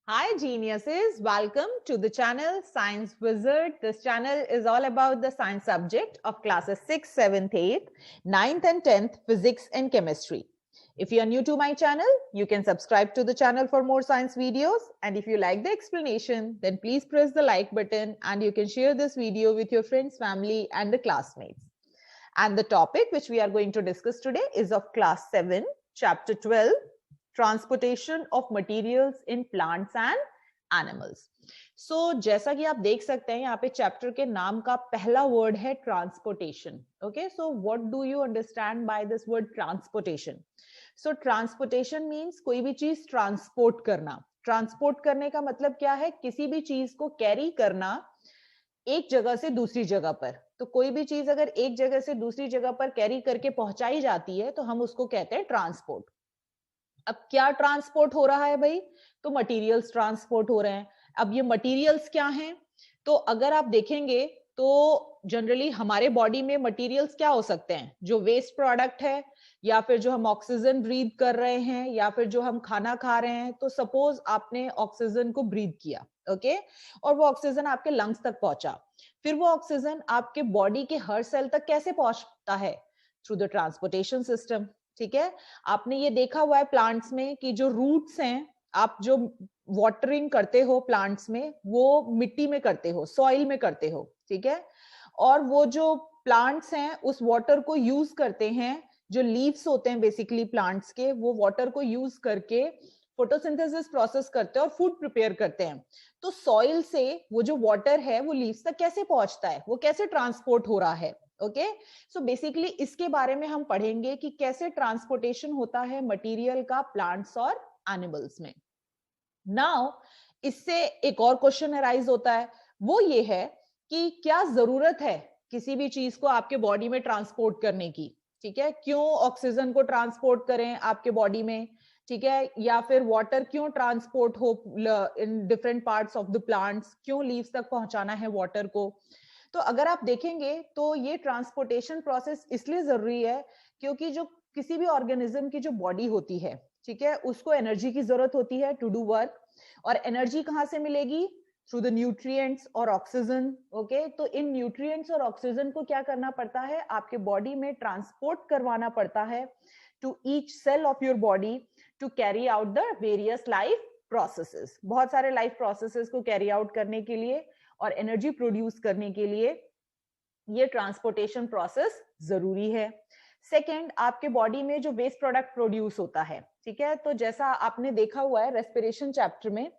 Hi geniuses, welcome to the channel Science Wizard. This channel is all about the science subject of classes 6th, 7th, 8th, 9th and 10th physics and chemistry. If you are new to my channel, you can subscribe to the channel for more science videos, and if you like the explanation, then please press the like button and you can share this video with your friends, family and the classmates. And the topic which we are going to discuss today is of class 7, chapter 12, transportation of materials in plants and animals. So जैसा कि आप देख सकते हैं यहाँ पे chapter के नाम का पहला वर्ड है transportation. Okay, so what do you understand by this word transportation? So transportation means कोई भी चीज ट्रांसपोर्ट करना. ट्रांसपोर्ट करने का मतलब क्या है? किसी भी चीज को कैरी करना एक जगह से दूसरी जगह पर. तो कोई भी चीज अगर एक जगह से दूसरी जगह पर कैरी करके पहुंचाई जाती है तो हम उसको कहते हैं ट्रांसपोर्ट. अब क्या ट्रांसपोर्ट हो रहा है भाई? तो मटेरियल्स ट्रांसपोर्ट हो रहे हैं. अब ये मटेरियल्स क्या हैं? तो अगर आप देखेंगे तो जनरली हमारे बॉडी में मटेरियल्स क्या हो सकते हैं? जो वेस्ट प्रोडक्ट है, या फिर जो हम ऑक्सीजन ब्रीथ कर रहे हैं, या फिर जो हम खाना खा रहे हैं. तो सपोज आपने ऑक्सीजन को ब्रीथ किया, ओके, और वो ऑक्सीजन आपके लंग्स तक पहुंचा. फिर वो ऑक्सीजन आपके बॉडी के हर सेल तक कैसे पहुंचता है? Through the transportation system. ठीक है, आपने ये देखा हुआ है प्लांट्स में कि जो रूट्स हैं, आप जो वाटरिंग करते हो प्लांट्स में वो मिट्टी में करते हो, सॉइल में करते हो. ठीक है, और वो जो प्लांट्स हैं उस वाटर को यूज करते हैं. जो लीव्स होते हैं बेसिकली प्लांट्स के, वो वाटर को यूज करके फोटोसिंथेसिस प्रोसेस करते हैं और फूड प्रिपेयर करते हैं. तो सॉइल से वो जो वाटर है वो लीव्स तक कैसे पहुंचता है, वो कैसे ट्रांसपोर्ट हो रहा है. ओके, सो बेसिकली इसके बारे में हम पढ़ेंगे कि कैसे ट्रांसपोर्टेशन होता है मटेरियल का प्लांट्स और एनिमल्स में. नाउ इससे एक और क्वेश्चन अराइज होता है, वो ये है कि क्या जरूरत है किसी भी चीज को आपके बॉडी में ट्रांसपोर्ट करने की. ठीक है, क्यों ऑक्सीजन को ट्रांसपोर्ट करें आपके बॉडी में? ठीक है, या फिर वाटर क्यों ट्रांसपोर्ट हो in different parts of the plants? क्यों लीव्स तक पहुंचाना है वाटर को? तो अगर आप देखेंगे तो ये ट्रांसपोर्टेशन प्रोसेस इसलिए जरूरी है क्योंकि जो किसी भी ऑर्गेनिज्म की जो बॉडी होती है, ठीक है, उसको एनर्जी की जरूरत होती है टू डू वर्क. और एनर्जी कहां से मिलेगी? थ्रू द न्यूट्रिएंट्स और ऑक्सीजन. ओके, तो इन न्यूट्रिएंट्स और ऑक्सीजन को क्या करना पड़ता है? आपके बॉडी में ट्रांसपोर्ट करवाना पड़ता है to each cell of your body to carry out the various life processes. बहुत सारे लाइफ प्रोसेसेस को कैरी आउट करने के लिए और एनर्जी प्रोड्यूस करने के लिए ये ट्रांसपोर्टेशन प्रोसेस जरूरी है. सेकेंड, आपके बॉडी में जो वेस्ट प्रोडक्ट प्रोड्यूस होता है, ठीक है, तो जैसा आपने देखा हुआ है रेस्पिरेशन चैप्टर में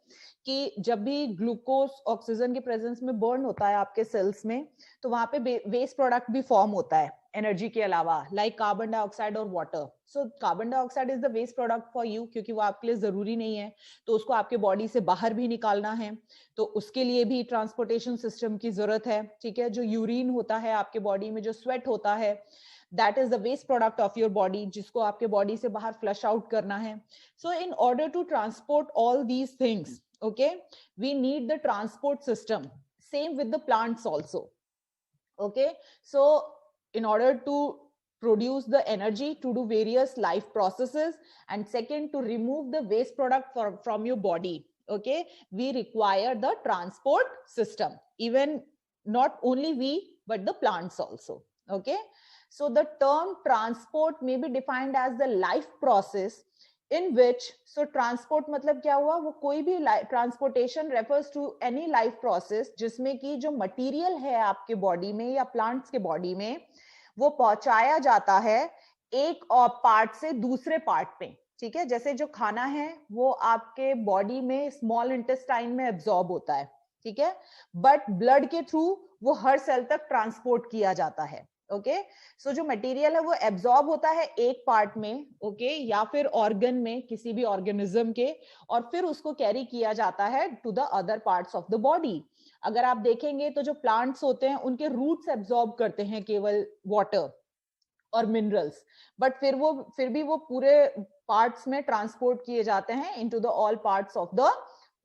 कि जब भी ग्लूकोज ऑक्सीजन के प्रेजेंस में बर्न होता है आपके सेल्स में, तो वहां पे वेस्ट प्रोडक्ट भी फॉर्म होता है एनर्जी के अलावा, लाइक कार्बन डाइऑक्साइड और water. So carbon dioxide is the waste product for you, क्योंकि वो आपके लिए जरूरी नहीं है, तो उसको आपके बॉडी से बाहर भी निकालना है, तो उसके लिए भी ट्रांसपोर्टेशन सिस्टम की जरूरत है. ठीक है, जो यूरिन होता है आपके बॉडी में, जो स्वेट होता है, that is the waste product of your body, जिसको आपके बॉडी से बाहर फ्लश आउट करना है. So in order to transport all these things, okay, we need the transport system. Same with the plants also. Okay, so in order to produce the energy to do various life processes, and second, to remove the waste product from your body, okay, we require the transport system. Even not only we, but the plants also. Okay, so the term transport may be defined as the life process in which, so transport मतलब क्या हुआ? वो कोई भी transportation refers to any life process जिसमें कि जो material है आपके बॉडी में या प्लांट्स के बॉडी में, वो पहुंचाया जाता है एक और पार्ट से दूसरे पार्ट में. ठीक है, जैसे जो खाना है वो आपके बॉडी में स्मॉल इंटेस्टाइन में एब्जॉर्ब होता है, ठीक है, बट ब्लड के थ्रू वो हर सेल तक ट्रांसपोर्ट किया जाता है. ओके, सो जो मटेरियल है वो एब्जॉर्ब होता है एक पार्ट में, ओके, या फिर ऑर्गन में किसी भी ऑर्गेनिज्म के, और फिर उसको कैरी किया जाता है to the other parts of the body. अगर आप देखेंगे तो जो प्लांट्स होते हैं उनके रूट्स एब्जॉर्ब करते हैं केवल वाटर और मिनरल्स, बट फिर भी वो पूरे पार्ट्स में ट्रांसपोर्ट किए जाते हैं into the all parts of the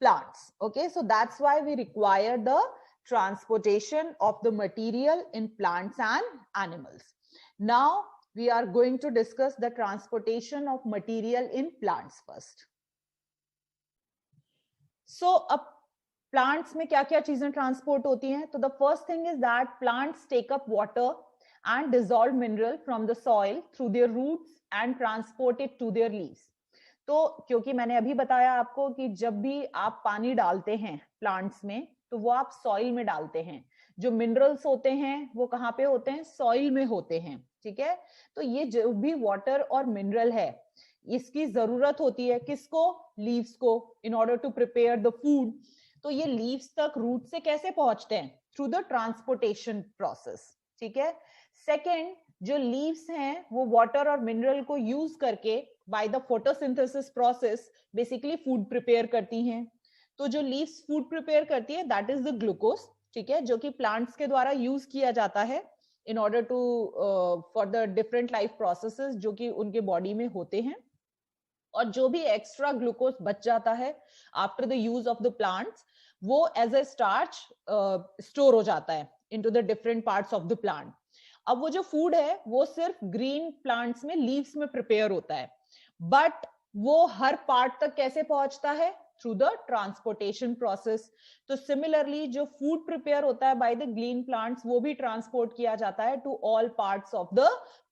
plants. Okay, so that's why we require the transportation of the material in plants and animals. Now we are going to discuss the transportation of material in plants first. सो अब plants में क्या क्या चीजें transport होती हैं? तो the first thing is that plants take up water and dissolved mineral from the soil through their roots and transport it to their leaves. तो क्योंकि मैंने अभी बताया आपको कि जब भी आप पानी डालते हैं प्लांट्स में तो वो आप सॉइल में डालते हैं, जो मिनरल्स होते हैं वो कहाँ पे होते हैं? सॉइल में होते हैं, ठीक है। तो ये जो भी वाटर और मिनरल है इसकी जरूरत होती है किसको? लीव्स को, in order to prepare the food. तो ये लीव्स तक रूट से कैसे पहुंचते हैं? थ्रू द ट्रांसपोर्टेशन प्रोसेस, ठीक है। सेकेंड, जो लीव्स हैं वो वाटर और मिनरल को यूज करके by the photosynthesis process basically food prepare करती हैं। तो जो लीव्स फूड प्रिपेयर करती है दैट इज द ग्लूकोज, ठीक है, जो कि प्लांट्स के द्वारा यूज किया जाता है in order to for the different life processes जो कि उनके बॉडी में होते हैं। और जो भी एक्स्ट्रा ग्लूकोज बच जाता है after the use of the plants वो एज अ स्टार्च स्टोर हो जाता है into the different parts of the plant. अब वो जो फूड है वो सिर्फ ग्रीन प्लांट्स में लीव्स में प्रिपेयर होता है, बट वो हर पार्ट तक कैसे पहुंचता है? Through the transportation process. तो सिमिलरली जो फूड प्रिपेयर होता है बाय द ग्रीन प्लांट्स वो भी ट्रांसपोर्ट किया जाता है to all parts of the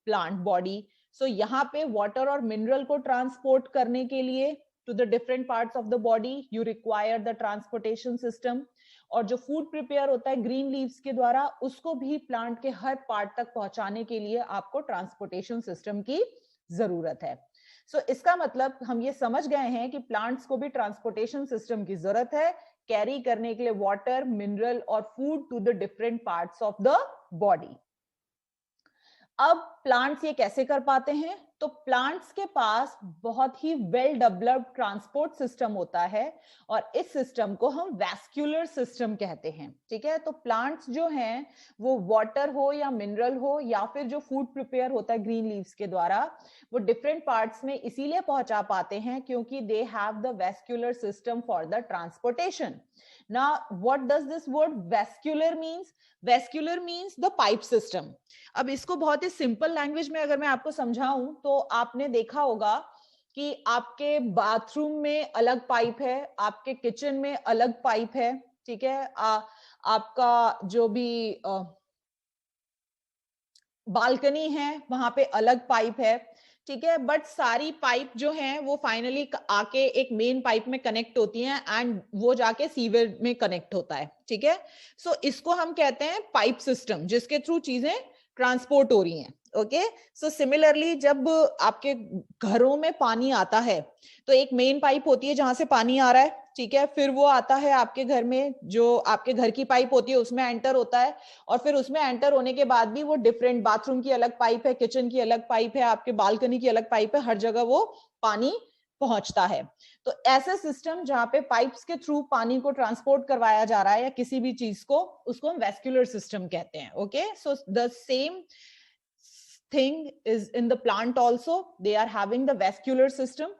plant body. So यहाँ पे वाटर और मिनरल को ट्रांसपोर्ट करने के लिए to the different parts of the body you require the transportation system. और जो फूड प्रिपेयर होता है ग्रीन लीव्स के द्वारा उसको भी प्लांट के हर पार्ट तक पहुंचाने के लिए आपको ट्रांसपोर्टेशन सिस्टम की जरूरत है। सो इसका मतलब हम ये समझ गए हैं कि प्लांट्स को भी ट्रांसपोर्टेशन सिस्टम की जरूरत है कैरी करने के लिए वाटर, मिनरल और food to the different parts of the body. अब प्लांट्स ये कैसे कर पाते हैं? तो प्लांट्स के पास बहुत ही वेल डेवलप्ड ट्रांसपोर्ट सिस्टम होता है और इस सिस्टम को हम वैस्कुलर सिस्टम कहते हैं, ठीक है। तो प्लांट्स जो हैं वो वाटर हो या मिनरल हो या फिर जो फूड प्रिपेयर होता है ग्रीन लीव्स के द्वारा वो डिफरेंट पार्ट्स में इसीलिए पहुंचा पाते हैं क्योंकि they have the vascular system for the transportation. Now, what does this word vascular means? Vascular means the pipe system. अब इसको बहुत ही सिंपल लैंग्वेज में अगर मैं आपको समझाऊं तो आपने देखा होगा कि आपके बाथरूम में अलग पाइप है, आपके किचन में अलग पाइप है, ठीक है। आपका जो भी बालकनी है वहां पे अलग पाइप है, ठीक है। बट सारी पाइप जो हैं वो फाइनली आके एक मेन पाइप में कनेक्ट होती हैं एंड वो जाके सीवर में कनेक्ट होता है, ठीक है। सो इसको हम कहते हैं पाइप सिस्टम जिसके थ्रू चीजें ट्रांसपोर्ट हो रही हैं, ओके। सो सिमिलरली जब आपके घरों में पानी आता है तो एक मेन पाइप होती है जहां से पानी आ रहा है, ठीक है। फिर वो आता है आपके घर में, जो आपके घर की पाइप होती है उसमें एंटर होता है और फिर उसमें एंटर होने के बाद भी वो डिफरेंट, बाथरूम की अलग पाइप है, किचन की अलग पाइप है, आपके बालकनी की अलग पाइप है, हर जगह वो पानी पहुंचता है। तो ऐसा सिस्टम जहां पे पाइप्स के थ्रू पानी को ट्रांसपोर्ट करवाया जा रहा है या किसी भी चीज को, उसको हम वैस्कुलर सिस्टम कहते हैं, okay. So the same thing is in the plant also, they are having the vascular system,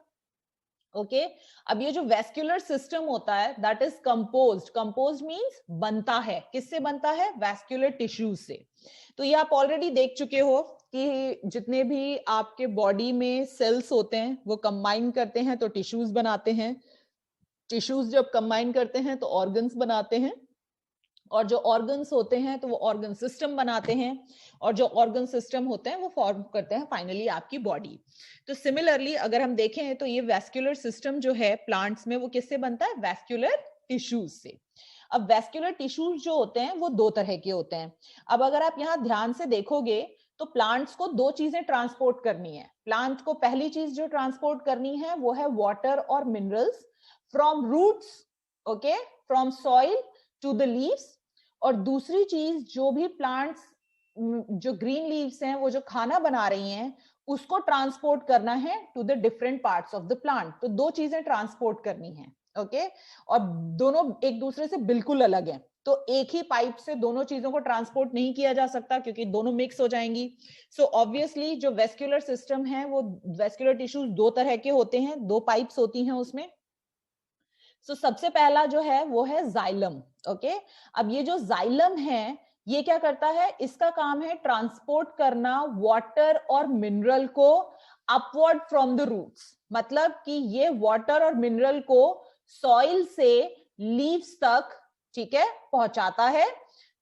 okay. अब ये जो वैस्कुलर सिस्टम होता है that is composed, composed means बनता है, किससे बनता है? वैस्कुलर टिश्यूज से। तो ये आप ऑलरेडी देख चुके हो कि जितने भी आपके बॉडी में सेल्स होते हैं वो कंबाइन करते हैं तो टिश्यूज बनाते हैं, टिश्यूज जब कंबाइन करते हैं तो ऑर्गन्स बनाते हैं और जो ऑर्गन्स होते हैं तो वो ऑर्गन सिस्टम बनाते हैं और जो ऑर्गन सिस्टम होते हैं वो फॉर्म करते हैं फाइनली आपकी बॉडी। तो सिमिलरली अगर हम देखें तो ये वैस्कुलर सिस्टम जो है प्लांट्स में वो किससे बनता है? वैस्कुलर टिश्यूज से। अब वैस्कुलर टिश्यूज जो होते हैं वो दो तरह के होते हैं। अब अगर आप यहाँ ध्यान से देखोगे तो प्लांट्स को दो चीजें ट्रांसपोर्ट करनी है। प्लांट को पहली चीज जो ट्रांसपोर्ट करनी है वो है वाटर और minerals from roots, okay, from soil to the leaves. और दूसरी चीज जो भी प्लांट्स, जो ग्रीन लीव्स हैं वो जो खाना बना रही हैं उसको ट्रांसपोर्ट करना है to the different parts of the plant. तो दो चीजें ट्रांसपोर्ट करनी है, ओके। और दोनों एक दूसरे से बिल्कुल अलग हैं, तो एक ही पाइप से दोनों चीजों को ट्रांसपोर्ट नहीं किया जा सकता क्योंकि दोनों मिक्स हो जाएंगी। सो ऑब्वियसली जो वेस्कुलर सिस्टम है वो वेस्कुलर टिश्यूज दो तरह के होते हैं, दो पाइप्स होती हैं उसमें। सो सबसे पहला जो है वो है जाइलम, ओके। अब ये जो जाइलम है ये क्या करता है? इसका काम है ट्रांसपोर्ट करना वाटर और मिनरल को अपवर्ड फ्रॉम द रूट्स। मतलब कि ये वाटर और मिनरल को सॉइल से लीव्स तक, ठीक है, पहुंचाता है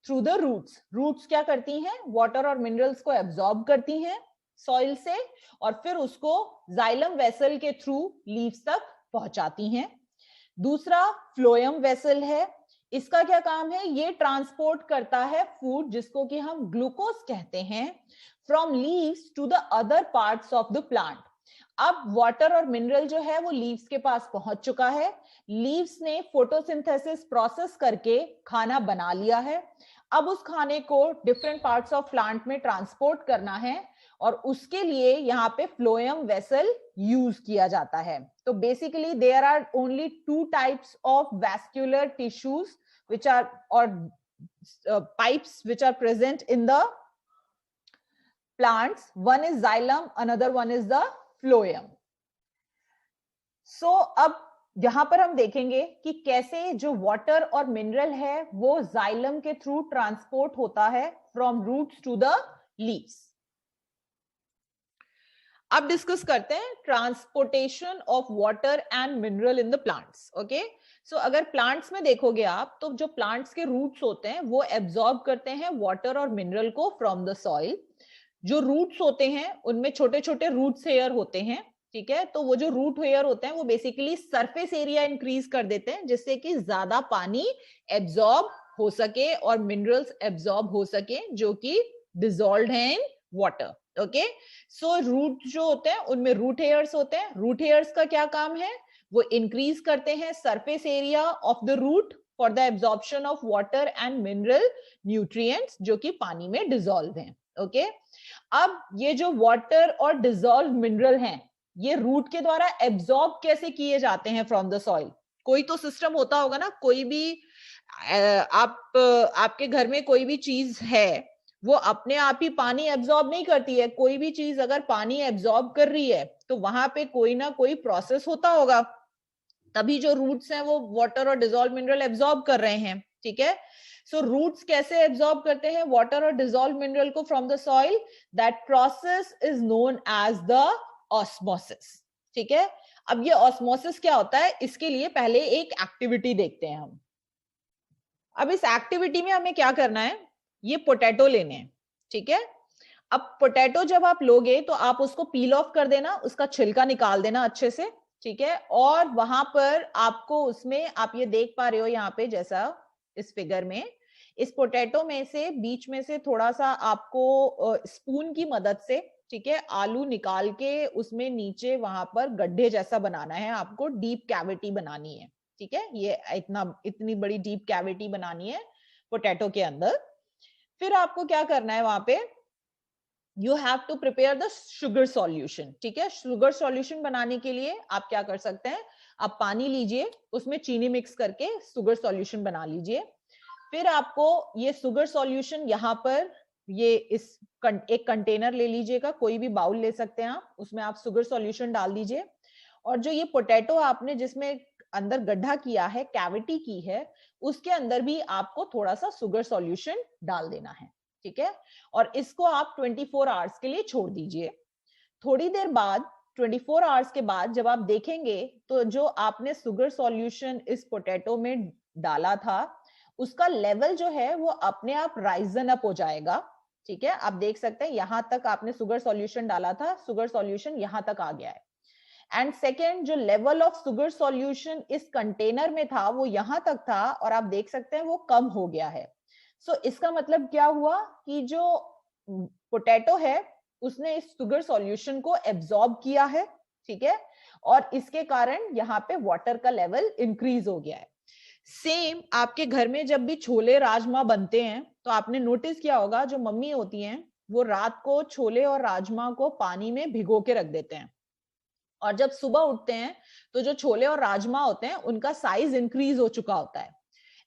थ्रू द रूट्स। रूट्स क्या करती हैं, वाटर और मिनरल्स को एब्जॉर्ब करती हैं सॉइल से और फिर उसको जाइलम वेसल के थ्रू लीव्स तक पहुंचाती हैं। दूसरा फ्लोएम वेसल है, इसका क्या काम है, ये ट्रांसपोर्ट करता है फूड जिसको कि हम ग्लूकोज कहते हैं from leaves to the other parts of the plant. अब वाटर और मिनरल जो है वो लीव्स के पास पहुंच चुका है, लीव्स ने फोटोसिंथेसिस प्रोसेस करके खाना बना लिया है। अब उस खाने को डिफरेंट पार्ट्स ऑफ प्लांट में ट्रांसपोर्ट करना है और उसके लिए यहाँ पे फ्लोएम वेसल यूज किया जाता है। तो basically there are only two types of vascular tissues which are or pipes which are present in the plants. One is xylem, another one is the phloem. So अब यहां पर हम देखेंगे कि कैसे जो वाटर और मिनरल है वो जाइलम के थ्रू ट्रांसपोर्ट होता है from roots to the leaves. अब डिस्कस करते हैं transportation of water and mineral in the plants. Okay, so अगर प्लांट्स में देखोगे आप तो जो प्लांट्स के रूट्स होते हैं वो एब्जॉर्ब करते हैं वाटर और मिनरल को फ्रॉम द सॉइल। जो रूट्स होते हैं उनमें छोटे छोटे रूट्स हेयर होते हैं, ठीक है, तो वो जो रूट हेयर होते हैं वो बेसिकली सरफेस एरिया इंक्रीज कर देते हैं जिससे कि ज्यादा पानी एब्जॉर्ब हो सके और मिनरल्स एब्जॉर्ब हो सके जो कि डिसॉल्व्ड हैं in water. Okay, so root जो होते हैं उनमें रूट हेयर्स होते हैं। रूट हेयर्स का क्या काम है, वो इंक्रीज करते हैं surface area of the root for the absorption of water and mineral nutrients जो कि पानी में डिसॉल्व हैं। ओके, अब ये जो वाटर और डिसॉल्व मिनरल हैं ये रूट के द्वारा एब्जॉर्ब कैसे किए जाते हैं फ्रॉम द सॉइल? कोई तो सिस्टम होता होगा ना, कोई भी आपके घर में कोई भी चीज है वो अपने आप ही पानी एब्जॉर्ब नहीं करती है। कोई भी चीज अगर पानी एब्जॉर्ब कर रही है तो वहां पे कोई ना कोई प्रोसेस होता होगा, तभी जो रूट्स हैं वो वाटर और डिसॉल्व मिनरल एब्जॉर्ब कर रहे हैं। ठीक है, सो रूट्स कैसे एब्जॉर्ब करते हैं वाटर और डिसॉल्व मिनरल को from the soil? That process is known as the osmosis. ठीक है, अब ये ऑस्मोसिस क्या होता है, इसके लिए पहले एक एक्टिविटी देखते हैं हम। अब इस एक्टिविटी में हमें क्या करना है, ये पोटैटो लेने हैं। ठीक है, अब पोटैटो जब आप लोगे तो आप उसको पील ऑफ कर देना, उसका छिलका निकाल देना अच्छे से। ठीक है, और वहां पर आपको उसमें आप ये देख पा रहे हो यहाँ पे जैसा इस फिगर में, इस पोटैटो में से बीच में से थोड़ा सा आपको स्पून की मदद से, ठीक है, आलू निकाल के उसमें नीचे वहां पर गड्ढे जैसा बनाना है, आपको डीप कैविटी बनानी है। ठीक है, ये इतनी बड़ी डीप कैविटी बनानी है पोटैटो के अंदर। फिर आपको क्या करना है वहां पे, you have to prepare the sugar solution. ठीक है, शुगर सॉल्यूशन बनाने के लिए आप क्या कर सकते हैं, आप पानी लीजिए, उसमें चीनी मिक्स करके शुगर सॉल्यूशन बना लीजिए। फिर आपको ये शुगर सॉल्यूशन यहाँ पर ये एक कंटेनर ले लीजिएगा, कोई भी बाउल ले सकते हैं आप, उसमें आप शुगर सॉल्यूशन डाल दीजिए। और जो ये पोटैटो आपने जिसमें अंदर गड्ढा किया है, कैविटी की है, उसके अंदर भी आपको थोड़ा सा शुगर सॉल्यूशन डाल देना है। ठीक है, और इसको आप 24 आवर्स के लिए छोड़ दीजिए। थोड़ी देर बाद 24 आवर्स के बाद जब आप देखेंगे तो जो आपने शुगर सॉल्यूशन इस पोटैटो में डाला था उसका लेवल जो है वो अपने आप राइजन अप हो जाएगा। ठीक है, आप देख सकते हैं यहां तक आपने शुगर सॉल्यूशन डाला था, शुगर सॉल्यूशन यहां तक आ गया है। एंड सेकेंड, जो लेवल ऑफ शुगर सॉल्यूशन इस कंटेनर में था वो यहां तक था और आप देख सकते हैं वो कम हो गया है। सो इसका मतलब क्या हुआ कि जो पोटैटो है उसने इस शुगर सॉल्यूशन को एब्जॉर्ब किया है। ठीक है, और इसके कारण यहाँ पे वाटर का लेवल इंक्रीज हो गया है। सेम आपके घर में जब भी छोले राजमा बनते हैं तो आपने नोटिस किया होगा जो मम्मी होती हैं वो रात को छोले और राजमा को पानी में भिगो के रख देते हैं और जब सुबह उठते हैं तो जो छोले और राजमा होते हैं उनका साइज इंक्रीज हो चुका होता है।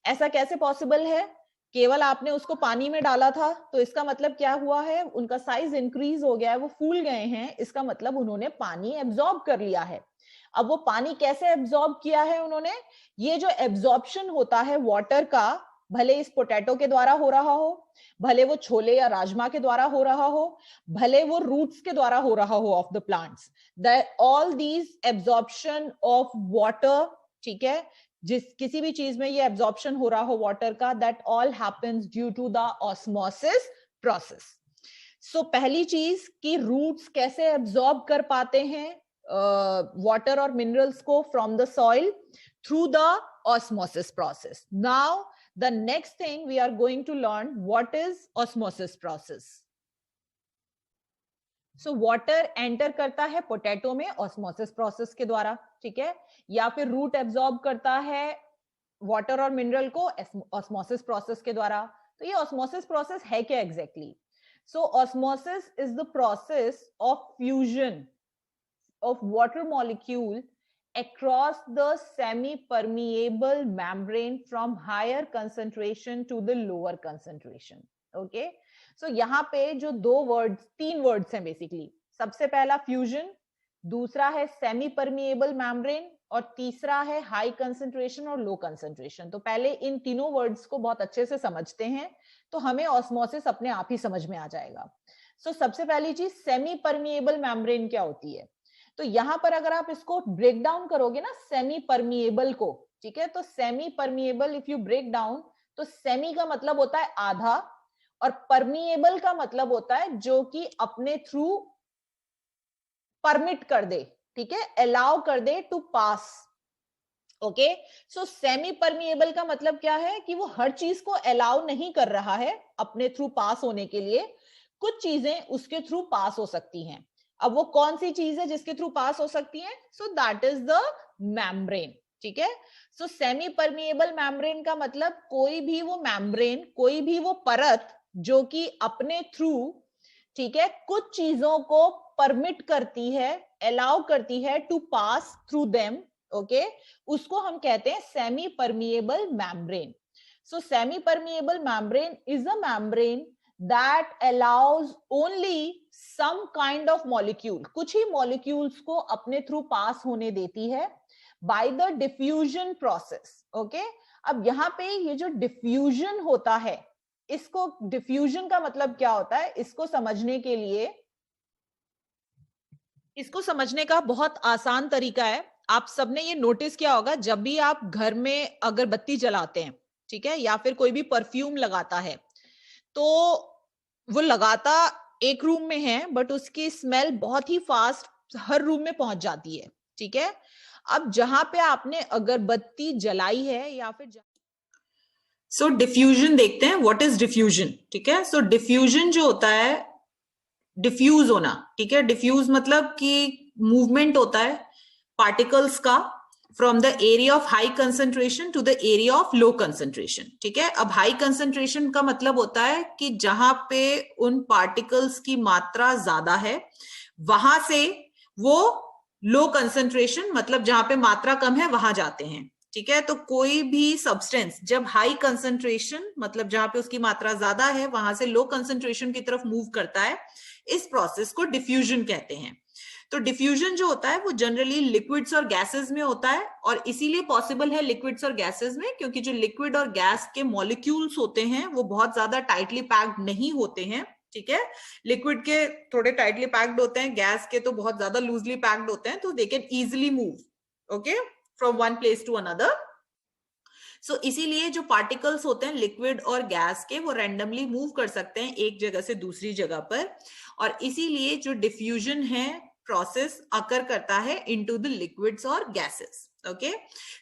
ऐसा कैसे पॉसिबल है? केवल आपने उसको पानी में डाला था तो इसका मतलब क्या हुआ है, उनका साइज इंक्रीज हो गया है, वो फूल गए हैं, इसका मतलब उन्होंने पानी एब्जॉर्ब कर लिया है। अब वो पानी कैसे एब्जॉर्ब किया है उन्होंने, ये जो एब्जॉर्प्शन होता है वाटर का, भले इस पोटैटो के द्वारा हो रहा हो, भले वो छोले या राजमा के द्वारा हो रहा हो, भले वो रूट्स के द्वारा हो रहा हो of the plants, that all these absorption of water ठीक है, जिस किसी भी चीज में ये एब्जॉर्प्शन हो रहा हो वाटर का, that all happens due to the osmosis process. So पहली चीज कि रूट्स कैसे एब्जॉर्ब कर पाते हैं वाटर और मिनरल्स को from the soil through the osmosis process. Now the next thing we are going to learn what is osmosis process. So water enter करता है पोटैटो में ऑस्मोसिस प्रोसेस के द्वारा, ठीक है, या फिर रूट एब्जॉर्ब करता है वाटर और मिनरल को ऑस्मोसिस प्रोसेस के द्वारा. तो ये ऑस्मोसिस प्रोसेस है क्या exactly? So osmosis is the process of fusion of water molecule across the semi-permeable membrane from higher concentration to the lower concentration. Okay, so यहाँ पे जो तीन वर्ड्स हैं बेसिकली. सबसे पहला फ्यूजन, दूसरा है सेमी परमिएबल मेम्ब्रेन और तीसरा है हाई कंसंट्रेशन और लो कंसंट्रेशन. तो पहले इन तीनों वर्ड्स को बहुत अच्छे से समझते हैं तो हमें ऑस्मोसिस अपने आप ही समझ में आ जाएगा. सो सबसे पहली चीज सेमी परमिएबल मेम्ब्रेन क्या होती है. तो यहां पर अगर आप इसको ब्रेक डाउन करोगे ना सेमी परमिएबल को, ठीक है, तो semi permeable if you break down, तो सेमी का मतलब होता है आधा और परमिएबल का मतलब होता है जो कि अपने थ्रू परमिट कर दे, ठीक है, अलाउ कर दे to pass. Okay, so semi permeable का मतलब क्या है कि वो हर चीज को अलाउ नहीं कर रहा है अपने थ्रू पास होने के लिए. कुछ चीजें उसके थ्रू पास हो सकती हैं. अब वो कौन सी चीज है जिसके थ्रू पास हो सकती है? So that is the membrane, ठीक है. सो सेमी परमिएबल मेम्ब्रेन का मतलब कोई भी वो मेम्ब्रेन, कोई भी वो परत जो कि अपने थ्रू, ठीक है, कुछ चीजों को परमिट करती है, अलाउ करती है to pass through them. Okay, उसको हम कहते हैं semi permeable membrane. So semi permeable membrane is a membrane that allows only some kind of molecule, कुछ ही molecules को अपने थ्रू पास होने देती है by the diffusion process. okay, अब यहाँ पे ये जो diffusion होता है, इसको diffusion का मतलब क्या होता है, इसको समझने के लिए, इसको समझने का बहुत आसान तरीका है. आप सबने ये नोटिस किया होगा जब भी आप घर में अगरबत्ती जलाते हैं, ठीक है, या फिर कोई भी परफ्यूम लगाता है, तो वो लगाता एक रूम में है बट उसकी स्मेल बहुत ही फास्ट हर रूम में पहुंच जाती है, ठीक है. अब जहां पे आपने अगरबत्ती जलाई है या फिर सो डिफ्यूजन देखते हैं. What is diffusion? ठीक है, सो डिफ्यूजन जो होता है, डिफ्यूज होना, ठीक है, डिफ्यूज मतलब कि मूवमेंट होता है पार्टिकल्स का from the area of high concentration to the area of low concentration. ठीक है, अब हाई कंसंट्रेशन का मतलब होता है कि जहां पे उन पार्टिकल्स की मात्रा ज्यादा है वहां से वो लो कंसंट्रेशन मतलब जहां पे मात्रा कम है वहां जाते हैं. ठीक है, तो कोई भी सब्सटेंस जब हाई कंसंट्रेशन मतलब जहां पे उसकी मात्रा ज्यादा है वहां से लो कंसंट्रेशन की तरफ मूव करता है, इस प्रोसेस को डिफ्यूजन कहते हैं. तो डिफ्यूजन जो होता है वो जनरली लिक्विड्स और गैसेस में होता है, और इसीलिए पॉसिबल है लिक्विड्स और गैसेस में क्योंकि जो लिक्विड और गैस के मॉलिक्यूल्स होते हैं वो बहुत ज्यादा टाइटली पैक्ड नहीं होते हैं. ठीक है, लिक्विड के थोड़े टाइटली पैक्ड होते हैं, गैस के तो बहुत ज्यादा लूजली पैक्ड होते हैं, तो they can easily move, okay, from one place to another. So इसीलिए जो पार्टिकल्स होते हैं लिक्विड और गैस के वो रैंडमली मूव कर सकते हैं एक जगह से दूसरी जगह पर, और इसीलिए जो डिफ्यूजन है प्रोसेस अकर करता है इनटू द लिक्विड्स और gases. Okay,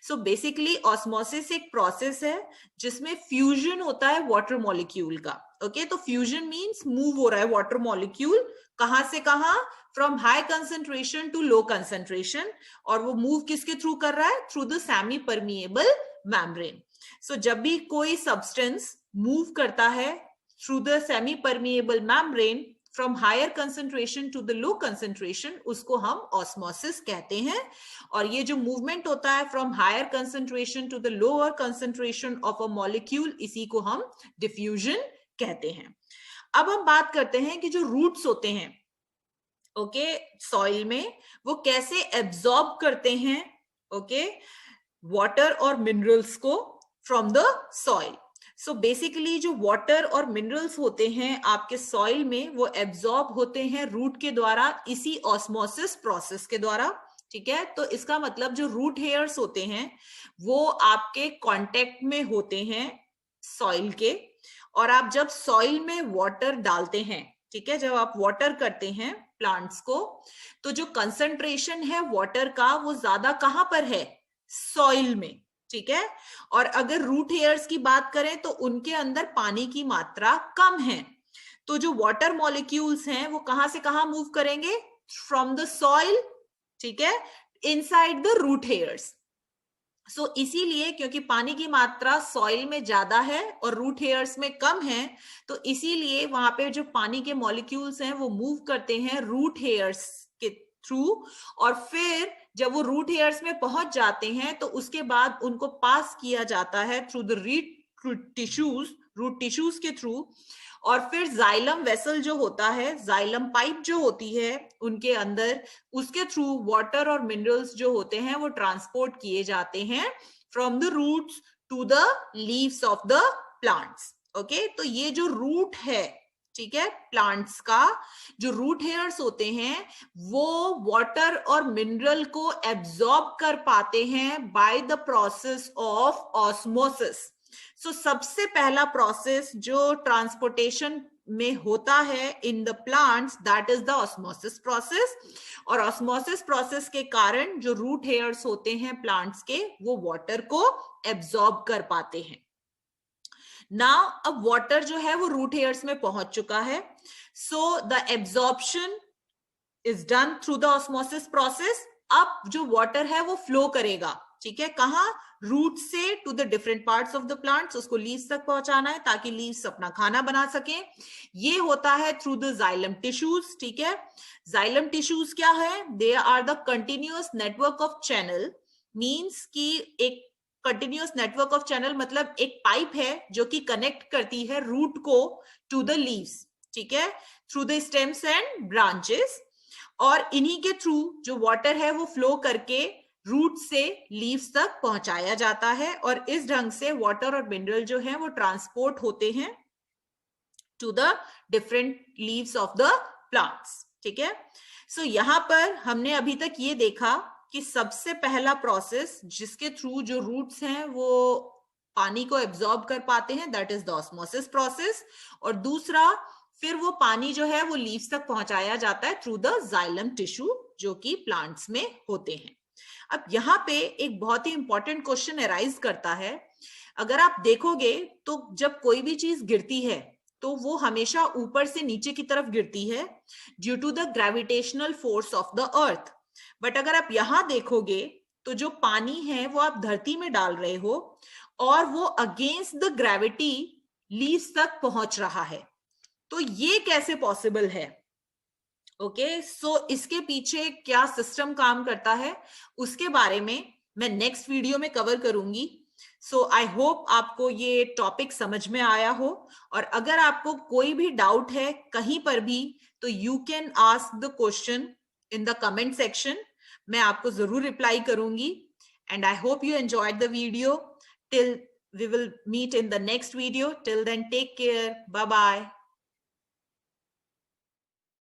so basically osmosis एक प्रोसेस है जिसमें फ्यूजन होता है वाटर मॉलिक्यूल का. ओके, तो फ्यूजन मींस मूव हो रहा है वाटर मॉलिक्यूल कहां से कहां, from high concentration to low concentration, और वो मूव किसके थ्रू कर रहा है, through the semi permeable membrane. So जब भी कोई सब्सटेंस मूव करता है through the semi permeable membrane from higher concentration to the low concentration, उसको हम ऑस्मोसिस कहते हैं. और ये जो मूवमेंट होता है from higher concentration to the lower concentration of a molecule, इसी को हम डिफ्यूजन कहते हैं. अब हम बात करते हैं कि जो रूट्स होते हैं ओके सॉइल में, वो कैसे एब्जॉर्ब करते हैं ओके वाटर और मिनरल्स को from the soil. So basically जो वाटर और मिनरल्स होते हैं आपके सॉइल में वो एब्जॉर्ब होते हैं रूट के द्वारा, इसी ऑस्मोसिस प्रोसेस के द्वारा. ठीक है। तो इसका मतलब जो रूट हेयर्स होते हैं वो आपके कांटेक्ट में होते हैं सॉइल के, और आप जब सॉइल में वाटर डालते हैं, ठीक है, जब आप वाटर करते हैं प्लांट्स को, तो जो कंसंट्रेशन है वाटर का वो ज्यादा कहां पर है, सॉइल में, ठीक है। और अगर रूट हेयर्स की बात करें तो उनके अंदर पानी की मात्रा कम है, तो जो वाटर मॉलिक्यूल्स हैं वो कहां से कहां मूव करेंगे, फ्रॉम द सॉइल, ठीक है, इनसाइड द रूट हेयर्स। सो इसीलिए क्योंकि पानी की मात्रा सॉइल में ज्यादा है और रूट हेयर्स में कम है, तो इसीलिए वहां पे जो पानी के मॉलिक्यूल्स हैं वो मूव करते हैं रूट हेयर्स के थ्रू, और फिर जब वो रूट हेयर्स में पहुंच जाते हैं तो उसके बाद उनको पास किया जाता है थ्रू द रूट टिश्यूज के थ्रू, और फिर जाइलम वेसल जो होता है, जाइलम पाइप जो होती है उनके अंदर, उसके थ्रू वाटर और मिनरल्स जो होते हैं वो ट्रांसपोर्ट किए जाते हैं from the roots to the leaves of the plants. Okay, तो ये जो रूट है, ठीक है, प्लांट्स का जो रूट हेयर्स होते हैं वो वाटर और मिनरल को एब्जॉर्ब कर पाते हैं by the process of osmosis. So सबसे पहला प्रोसेस जो ट्रांसपोर्टेशन में होता है in the plants, that is the osmosis process, और ऑस्मोसिस प्रोसेस के कारण जो रूट हेयर्स होते हैं प्लांट्स के वो वाटर को एब्जॉर्ब कर पाते हैं। नाउ अब वाटर जो है वो रूट हेयर्स में पहुंच चुका है, so the absorption is done through the osmosis process. अब जो वाटर है वो फ्लो करेगा, ठीक है, कहां, रूट से to the different parts of the plants, उसको लीव्स तक पहुंचाना है ताकि लीव्स अपना खाना बना सके। ये होता है थ्रू द जाइलम टिश्यूज, ठीक है। जाइलम टिश्यूज क्या है, they are the continuous network of channel, means कि एक कंटिन्यूअस नेटवर्क ऑफ चैनल मतलब एक पाइप है जो कि कनेक्ट करती है रूट को टू द लीव्स, ठीक है, through the stems and branches, और इन्हीं के थ्रू जो वाटर है वो फ्लो करके रूट से लीव्स तक पहुंचाया जाता है, और इस ढंग से वाटर और मिनरल जो है वो ट्रांसपोर्ट होते हैं to the different leaves of the plants, ठीक है। सो यहां पर हमने अभी तक ये देखा कि सबसे पहला प्रोसेस जिसके थ्रू जो रूट्स हैं वो पानी को एब्जॉर्ब कर पाते हैं, that is the osmosis process, और दूसरा फिर वो पानी जो है वो लीव्स तक पहुंचाया जाता है थ्रू द जाइलम टिश्यू जो कि प्लांट्स में होते हैं। अब यहाँ पे एक बहुत ही इंपॉर्टेंट क्वेश्चन अराइज करता है, अगर आप देखोगे तो जब कोई भी चीज गिरती है तो वो हमेशा ऊपर से नीचे की तरफ गिरती है due to the gravitational force of the earth, but अगर आप यहां देखोगे तो जो पानी है वो आप धरती में डाल रहे हो और वो अगेंस्ट द ग्रेविटी लीव्स तक पहुंच रहा है, तो ये कैसे पॉसिबल है। ओके, सो इसके पीछे क्या सिस्टम काम करता है उसके बारे में मैं नेक्स्ट वीडियो में कवर करूंगी। सो आई होप आपको ये टॉपिक समझ में आया हो, और अगर आपको कोई भी डाउट है कहीं पर भी तो you can ask the question in the comment section, मैं आपको जरूर रिप्लाई करूंगी। And I hope you enjoyed the video. Till we will meet in the next video. Till then, take care. Bye bye.